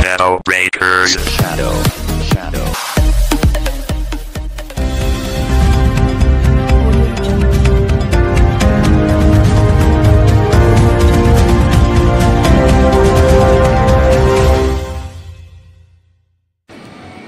Shadow Breakers. Shadow.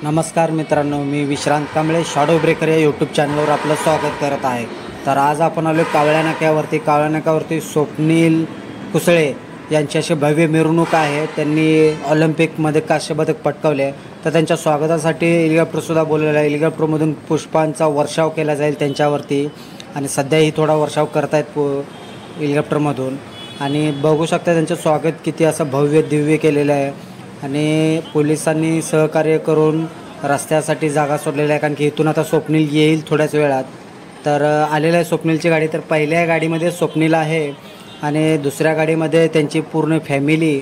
नमस्कार मित्रांनो, मी विश्रांत Kamble shadow breaker या यूट्यूब चॅनलवर आपलं स्वागत करत आहे. तर आज आपण आलो कावळ्या नाक्यावरती स्वप्नील कुसळे यांची अशी भव्य मिरवणूक आहे. त्यांनी ऑलिम्पिकमध्ये कांस्यपदक पटकावले, तर त्यांच्या स्वागतासाठी हेलिकॉप्टरसुद्धा बोलवलेला आहे. हेलिकॉप्टरमधून पुष्पांचा वर्षाव केला जाईल त्यांच्यावरती आणि सध्याही थोडा वर्षाव करतायत हेलिकॉप्टरमधून. आणि बघू शकता त्यांचं स्वागत किती असं भव्य दिव्य केलेलं आहे. आणि पोलिसांनी सहकार्य करून रस्त्यासाठी जागा सोडलेली आहे, कारण की इथून आता स्वप्नील येईल थोड्याच वेळात. तर आलेलं आहे स्वप्नीलची गाडी. तर पहिल्या गाडीमध्ये स्वप्नील आहे आणि दुसऱ्या गाडीमध्ये त्यांची पूर्ण फॅमिली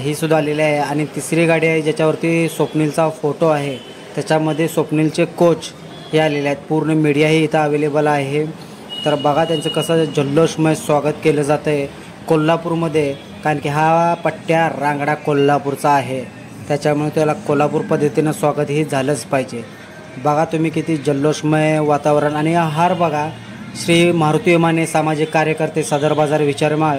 ही सुद्धा आलेली आहे. आणि तिसरी गाडी आहे ज्याच्यावरती स्वप्नीलचा फोटो आहे, त्याच्यामध्ये स्वप्नीलचे कोच हे आलेले आहेत. पूर्ण मीडियाही इथं अवेलेबल आहे. तर बघा त्यांचं कसं जल्लोषमय स्वागत केलं जातं आहे कोल्हापूरमध्ये, कारण की हा पट्ट्या रांगडा कोल्हापूरचा आहे, त्याच्यामुळे त्याला कोल्हापूर पद्धतीनं स्वागत ही झालंच पाहिजे. बघा तुम्ही किती जल्लोषमय वातावरण. आणि हा हार बघा, श्री मारुती माने सामाजिक कार्यकर्ते सदर बाजार विचारमाळ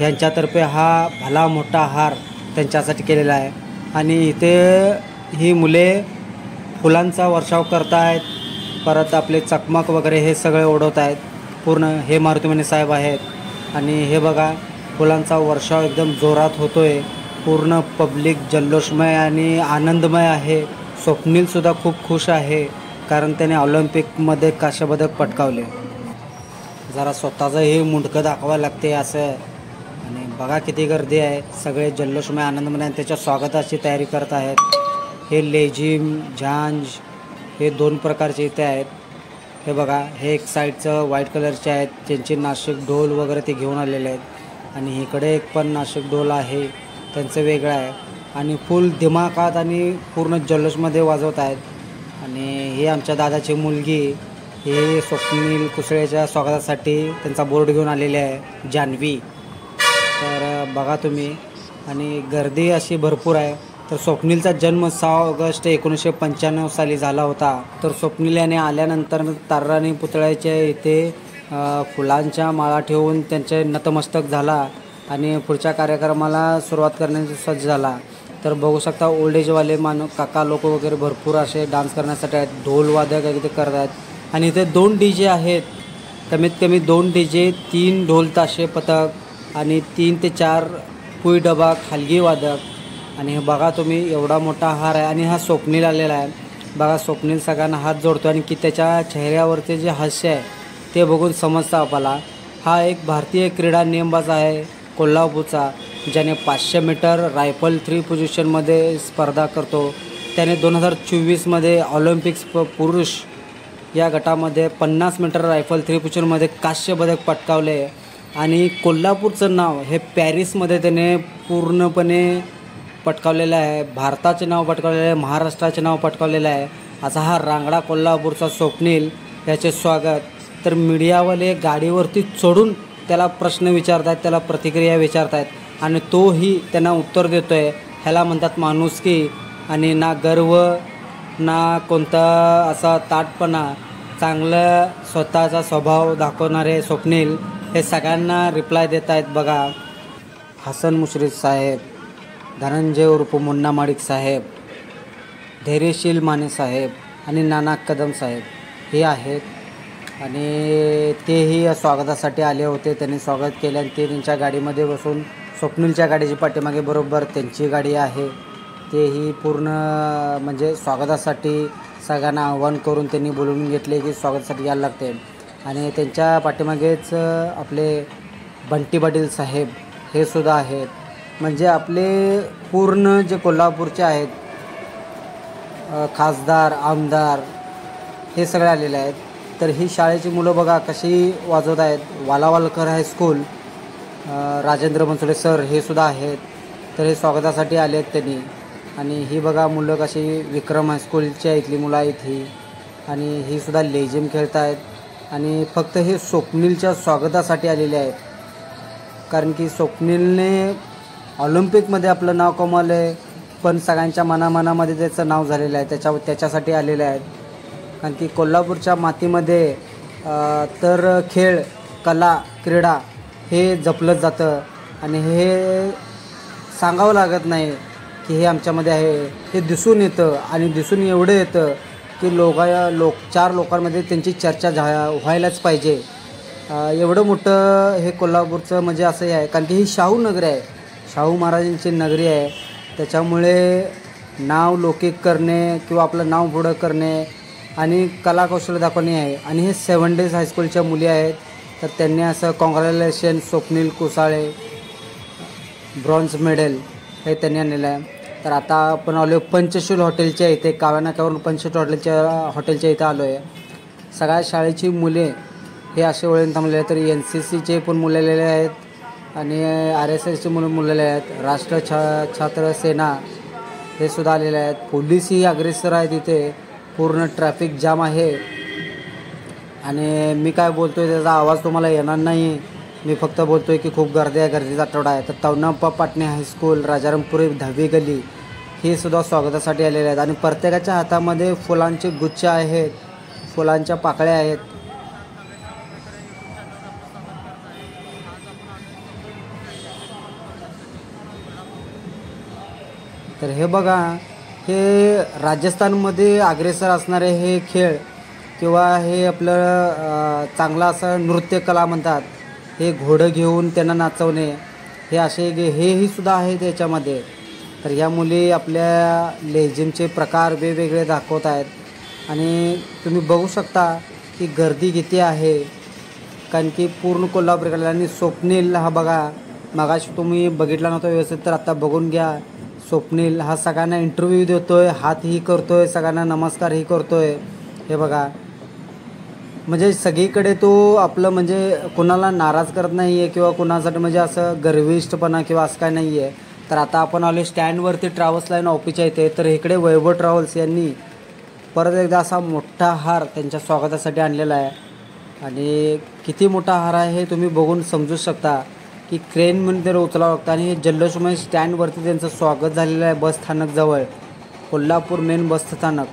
यांच्यातर्फे हा भला मोठा हार त्यांच्यासाठी केलेला आहे. आणि इथे ही मुले फुलांचा वर्षाव करत आहेत, परत आपले चकमक वगैरे हे सगळे उडवत आहेत. पूर्ण हे मारुती माने साहेब आहेत. आणि हे बघा फुलांचा वर्षाव एकदम जोरात होतो आहे. पूर्ण पब्लिक जल्लोषमय आणि आनंदमय आहे. स्वप्नीलसुद्धा खूप खुश आहे, कारण त्याने ऑलिम्पिकमध्ये कांस्यपदक पटकावले. जरा स्वतःचं हे मुंडकं दाखवावं लागते असं. आणि बघा किती गर्दी आहे, सगळे जल्लोषमय आनंदमय आणि त्याच्या स्वागताची तयारी करत आहेत. हे लेझिम झांज हे 2 प्रकारचे इथे आहेत. हे बघा, हे एक साईडचं व्हाईट कलरचे आहेत, त्यांचे नाशिक ढोल वगैरे ते घेऊन आलेले आहेत. आणि इकडे एक पण नाशिक ढोल आहे, त्यांचं वेगळं आहे. आणि फुल दिमाखात आणि पूर्ण जल्लोषमध्ये वाजवत आहेत. आणि हे आमच्या दादाची मुलगी हे स्वप्नील कुसळेच्या स्वागतासाठी त्यांचा बोर्ड घेऊन आलेले आहे, जान्हवी. तर बघा तुम्ही, आणि गर्दी अशी भरपूर आहे. तर स्वप्नीलचा जन्म 6 ऑगस्ट 1995 साली झाला होता. तर स्वप्नील याने आल्यानंतर ताराराणी पुतळ्याच्या इथे फुलांच्या माळा ठेवून त्यांचे नतमस्तक झाला आणि पुढच्या कार्यक्रमाला सुरुवात करण्याची सज्ज झाला. तर बघू शकता ओल्ड एजवाले काका लोक वगैरे भरपूर असे डान्स करण्यासाठी आहेत, ढोल वादक इथे करत आहेत. आणि इथे 2 DJ आहेत, कमीत कमी 2 DJ, 3 ढोल ताशे पथक आणि 3 ते 4 पुई डबा खालगी वादक. आणि हे बघा तुम्ही एवढा मोठा हार आहे. आणि हा स्वप्नील आलेला आहे. बघा स्वप्नील सगळ्यांना हात जोडतो आणि की त्याच्या चेहऱ्यावरचे जे हास्य आहे ते बघून समजतं आपल्याला. हा एक भारतीय क्रीडा नेमबाज आहे कोल्हापूरचा, ज्याने 500 मीटर रायफल 3 पोझिशनमध्ये स्पर्धा करतो. त्याने 2024मध्ये ऑलिम्पिक्स पुरुष या गटामध्ये 50 मीटर रायफल 3 पोझिशनमध्ये कांस्यपदक पटकावले. आणि कोल्हापूरचं नाव हे पॅरिसमध्ये त्याने पूर्णपणे पटकावलेलं आहे. भारताचे नाव पटकावलेलं आहे, महाराष्ट्राचे नाव पटकावलेलं आहे. असा हा रांगडा कोल्हापूरचा स्वप्नील याचे स्वागत. तर मीडियावाले गाडीवरती चढून त्याला प्रश्न विचारत आहेत, त्याला प्रतिक्रिया विचारत आहेत आणि तोही त्यांना उत्तर देतो आहे. ह्याला म्हणतात माणुसकी. आणि ना गर्व ना कोणता असा ताठपणा, चांगलं स्वतःचा स्वभाव दाखवणारे स्वप्नील हे सगळ्यांना रिप्लाय देत आहेत. बघा, हसन मुश्रीफ साहेब, धनंजय उर्फ मुन्ना माडिक साहेब, धैर्यशील माने साहेब आणि नाना कदम साहेब हे आहेत. आणि तेही या स्वागतासाठी आले होते. त्यांनी स्वागत केले आणि ते त्यांच्या गाडीमध्ये बसून स्वप्नीलच्या गाडीची पाठीमागे बरोबर त्यांची गाडी आहे, तेही पूर्ण म्हणजे स्वागतासाठी सगळ्यांना आव्हान करून त्यांनी बोलवून घेतले की स्वागतासाठी यायला लागते. आणि त्यांच्या पाठीमागेच आपले बंटी पाटील साहेब हे सुद्धा आहेत. म्हणजे आपले पूर्ण जे कोल्हापूरचे आहेत खासदार आमदार हे सगळे आलेले आहेत. तर ही शाळेची मुलं बघा कशी वाजवत आहेत. वालावालकर हायस्कूल, राजेंद्र मनसुडे सर हे सुद्धा आहेत. तर हे स्वागतासाठी आले आहेत त्यांनी. आणि ही बघा मुलं कशी विक्रम हायस्कूलच्या इथली मुलं आहेत ही. आणि ही सुद्धा लेझिम खेळत आहेत. आणि फक्त हे स्वप्नीलच्या स्वागतासाठी आलेले आहेत, कारण की स्वप्नीलने ऑलिम्पिकमध्ये आपलं नाव कमावलं आहे. पण सगळ्यांच्या मनामध्ये त्याचं नाव झालेलं आहे, त्याच्यासाठी आलेले आहेत. कारण की कोल्हापूरच्या मातीमध्ये तर खेळ, कला, क्रीडा हे जपलं जातं आणि हे सांगावं लागत नाही की हे आमच्यामध्ये आहे. हे दिसून येतं आणि दिसून एवढं येतं की चार लोकांमध्ये त्यांची चर्चा व्हायलाच पाहिजे. एवढं मोठं हे कोल्हापूरचं म्हणजे असं आहे. कारण की ही शाहू नगरी आहे, शाहू महाराजांची नगरी आहे. त्याच्यामुळे नाव लौकिक करणे किंवा आपलं नाव पुढं करणे आणि कलाकौशल्य दाखवणे आहे. आणि हे 7 डेज हायस्कूलच्या मुली आहेत. तर त्यांनी असं congratulation Swapnil Kusale bronze medal हे त्यांनी आणलेलं आहे. तर आता आपण आलो पंचशील हॉटेलच्या इथे, काव्या नाक्यावरून पंचशील हॉटेलच्या इथं आलो आहे. सगळ्या शाळेची मुले हे असे वळून थांबलेले आहेत. तर NCCचे पण मुलं आलेले आहेत आणि RSSचे मुलं आलेले आहेत. छात्र सेना हे सुद्धा आलेले आहेत. पोलीसही अग्रेसर आहेत. इथे पूर्ण ट्रॅफिक जाम आहे आणि मी काय बोलतो आहे त्याचा आवाज तुम्हाला येणार नाही. मी फक्त बोलतो आहे की खूप गर्दी आहे, गर्दीचा आठवडा आहे. तर तवनाप्पा पाटणे हायस्कूल, राजारामपुरी 10वी गल्ली हे सुद्धा स्वागतासाठी आलेले आहेत. आणि प्रत्येकाच्या हातामध्ये फुलांचे गुच्छ आहेत, फुलांच्या पाकळ्या आहेत. तर हे बघा, हे राजस्थानमध्ये अग्रेसर असणारे हे खेळ किंवा हे आपलं चांगलं असं नृत्यकला म्हणतात. हे घोडं घेऊन त्यांना नाचवणे हे असे हेही सुद्धा आहे त्याच्यामध्ये. तर ह्या मुली आपल्या लेझिमचे प्रकार वेगवेगळे दाखवत आहेत आणि तुम्ही बघू शकता की गर्दी किती आहे. कारण की पूर्ण कोल्हापूरकडे. आणि स्वप्नील हा बघा, मगाशी तुम्ही बघितला नव्हता व्यवस्थित, तर आत्ता बघून घ्या. स्वप्नील हा सगळ्यांना इंटरव्ह्यू देतो आहे, हातही करतो आहे, सगळ्यांना नमस्कारही करतो आहे. हे बघा, म्हणजे सगळीकडे तो आपलं म्हणजे कोणाला नाराज करत नाही आहे किंवा कोणासाठी म्हणजे असं गर्विष्ठपणा किंवा असं काय नाही आहे. तर आता आपण आलो स्टँडवरती ट्रॅव्हल्स लाईन ऑफिसच्या इथे. तर इकडे वैभव ट्रॅव्हल्स यांनी परत एकदा असा मोठा हार त्यांच्या स्वागतासाठी आणलेला आहे. आणि किती मोठा हार आहे हे तुम्ही बघून समजू शकता की क्रेनमध्ये त्याला उचलावं लागतं. आणि हे जल्लोषमय स्टँडवरती त्यांचं स्वागत झालेलं आहे बस स्थानकजवळ, कोल्हापूर मेन बस स्थानक.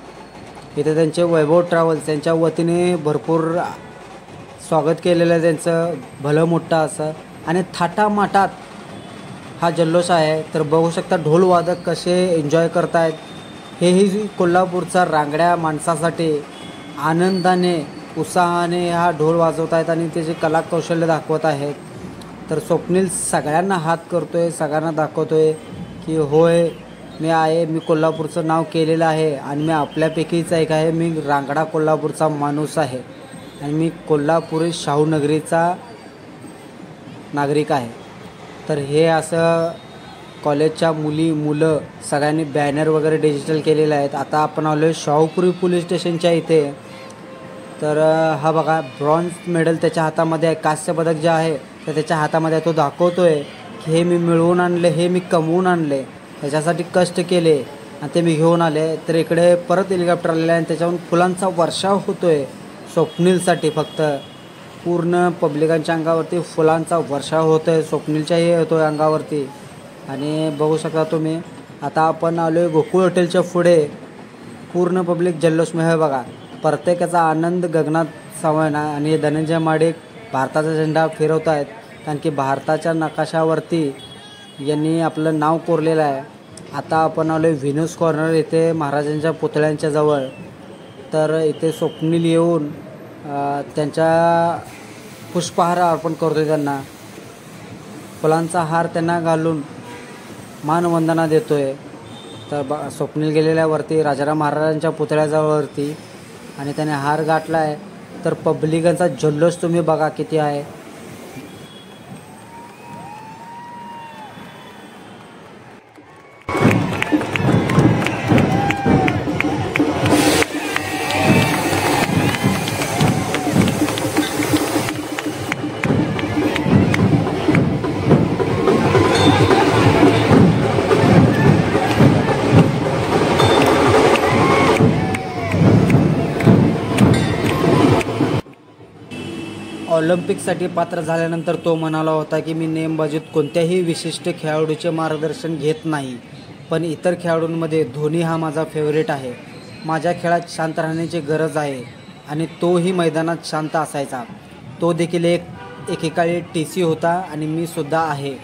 इथे त्यांचे वैभव ट्रॅव्हल्स यांच्या वतीने भरपूर स्वागत केलेलं आहे त्यांचं, भलं मोठं असं. आणि थाटामाटात हा जल्लोष आहे. तर बघू शकता ढोलवादक कसे एन्जॉय करत आहेत. हेही कोल्हापूरचा रांगड्या माणसासाठी आनंदाने उत्साहाने हा ढोल वाजवत आहेत आणि त्याचे कलाकौशल्य दाखवत आहेत. तर स्वप्नील सगळ्यांना हात करतो आहे, सगळ्यांना दाखवतो आहे की होय मी आहे, मी कोल्हापूरचं नाव केलेलं आहे आणि मी आपल्यापैकीच एक आहे. मी रांगडा कोल्हापूरचा माणूस आहे आणि मी कोल्हापुरी शाहू नगरीचा नागरिक आहे. तर हे असं कॉलेजच्या मुलं सगळ्यांनी बॅनर वगैरे डिजिटल केलेले आहेत. आता आपण आलो आहे शाहूपुरी पोलीस स्टेशनच्या इथे. तर हा बघा ब्रॉन्झ मेडल त्याच्या हातामध्ये आहे, कांस्य पदक जे आहे तर त्याच्या हातामध्ये आहे. तो दाखवतो आहे की हे मी मिळवून आणले, हे मी कमवून आणले, त्याच्यासाठी कष्ट केले आणि ते मी घेऊन आले. तर इकडे परत हेलिकॉप्टर आलेलं आहे आणि त्याच्यावरून फुलांचा वर्षाव होतो आहे स्वप्नीलसाठी. फक्त पूर्ण पब्लिकांच्या अंगावरती फुलांचा वर्षाव होतो आहे, स्वप्नीलच्याही होतो आहे अंगावरती. आणि बघू शकता तुम्ही. आता आपण आलो आहे गोकुळ हॉटेलच्या पुढे. पूर्ण पब्लिक जल्लोषमय आहे बघा, प्रत्येकाचा आनंद गगनात सावळला. आणि धनंजय माडिक भारताचा झेंडा फिरवत आहेत कारण की भारताच्या नकाशावरती यांनी आपलं नाव कोरलेलं आहे. आता आपण आलो आहे व्हेनस कॉर्नर इथे महाराजांच्या पुतळ्यांच्या जवळ. तर इथे स्वप्नील येऊन त्यांच्या पुष्पहार अर्पण करतो आहे, त्यांना फुलांचा हार त्यांना घालून मानवंदना देतो आहे. तर स्वप्नील गेलेल्या वरती राजाराम महाराजांच्या पुतळ्याजवळवरती आणि त्याने हार गाठला आहे. तर पब्लिकांचा जल्लोष तुम्ही बघा किती आहे. ऑलिम्पिकसाठी पात्र झाल्यानंतर तो म्हणाला होता की मी नेमबाजीत कोणत्याही विशिष्ट खेळाडूचे मार्गदर्शन घेत नाही. पण इतर खेळाडूंमध्ये धोनी हा माझा फेवरेट आहे. माझ्या खेळात शांत राहण्याची गरज आहे आणि तोही मैदानात शांत असायचा. तो देखील एकेकाळी TC होता आणि मी सुद्धा आहे.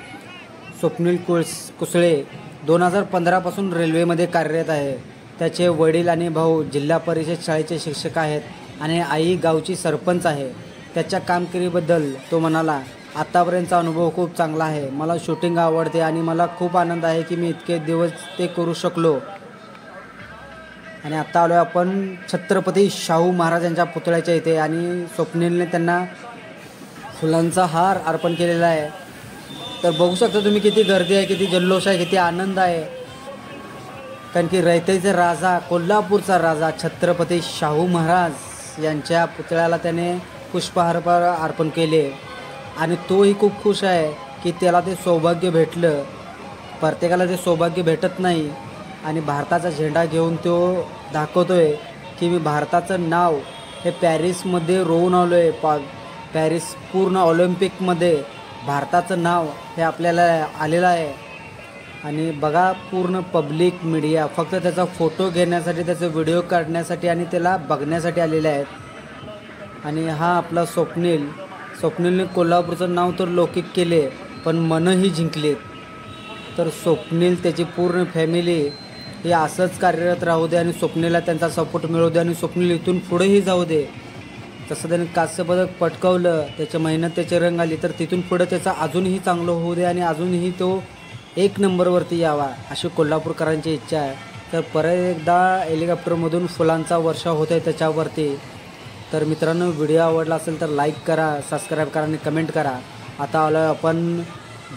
स्वप्नील कुसळे 2015पासून रेल्वेमध्ये कार्यरत आहे. त्याचे वडील आणि भाऊ जिल्हा परिषद शाळेचे शिक्षक आहेत आणि आई गावची सरपंच आहे. त्याच्या कामगिरीबद्दल तो म्हणाला, आतापर्यंतचा अनुभव खूप चांगला आहे. मला शूटिंग आवडते आणि मला खूप आनंद आहे की मी इतके दिवस ते करू शकलो. आणि आता आलो आपण छत्रपती शाहू महाराज यांच्या पुतळ्याच्या इथे आणि स्वप्नीलने त्यांना फुलांचा हार अर्पण केलेला आहे. तर बघू शकता तुम्ही किती गर्दी आहे, किती जल्लोष आहे, किती आनंद आहे. कारण की रयतेचे राजा, कोल्हापूरचा राजा छत्रपती शाहू महाराज यांच्या पुतळ्याला त्याने पुष्पहार अर्पण केले आणि तोही खूप खुश आहे की त्याला ते सौभाग्य भेटलं. प्रत्येकाला ते सौभाग्य भेटत नाही आणि भारताचा झेंडा घेऊन तो दाखवतोय की मी भारताचं नाव हे पॅरिसमध्ये रोवून आलो आहे. पॅरिस पूर्ण ऑलिम्पिकमध्ये भारताचं नाव हे आपल्याला आलेलं आहे. आणि बघा पूर्ण पब्लिक मीडिया फक्त त्याचा फोटो घेण्यासाठी, त्याचा व्हिडिओ काढण्यासाठी आणि त्याला बघण्यासाठी आलेले आहेत. आणि हा आपला स्वप्नीलने कोल्हापूरचं नाव तर लौकिक केले पण मनही जिंकलेत. तर स्वप्नील त्याची पूर्ण फॅमिली हे असंच कार्यरत राहू दे आणि स्वप्नीलला त्यांचा सपोर्ट मिळू दे आणि स्वप्नील इथून पुढेही जाऊ दे. तसं त्याने कांस्यपदक पटकावलं, त्याच्या मेहनत त्याचे रंग आली, तर तिथून पुढं त्याचा अजूनही चांगलं होऊ दे आणि अजूनही तो 1 नंबरवरती यावा अशी कोल्हापूरकरांची इच्छा आहे. तर परत एकदा हेलिकॉप्टरमधून फुलांचा वर्षा होत आहे त्याच्यावरती. तर मित्रांनो, व्हिडिओ आवडला असेल तर लाईक करा, सबस्क्राईब करा आणि कमेंट करा. आता आलो आपण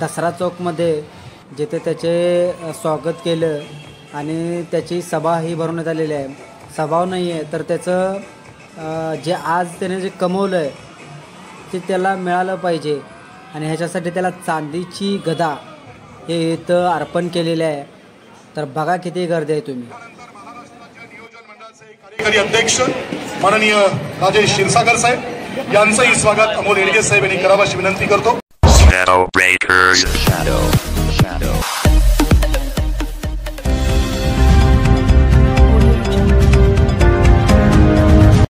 दसरा चौकमध्ये, जिथे त्याचे स्वागत केलं आणि त्याची सभाही भरवण्यात आलेली आहे. सभा नाही आहे तर त्याचं जे आज त्याने जे कमवलं आहे ते त्याला मिळालं पाहिजे आणि ह्याच्यासाठी त्याला चांदीची गदा हे इथं अर्पण केलेले आहे. तर बघा किती गर्दी आहे तुम्ही. कार्यकारी अध्यक्ष माननीय राजेश क्षीरसागर साहेब यांचंही स्वागत अमोल येडगे साहेब यांनी करावं अशी विनंती करतो. Shadow Breakers Shadow.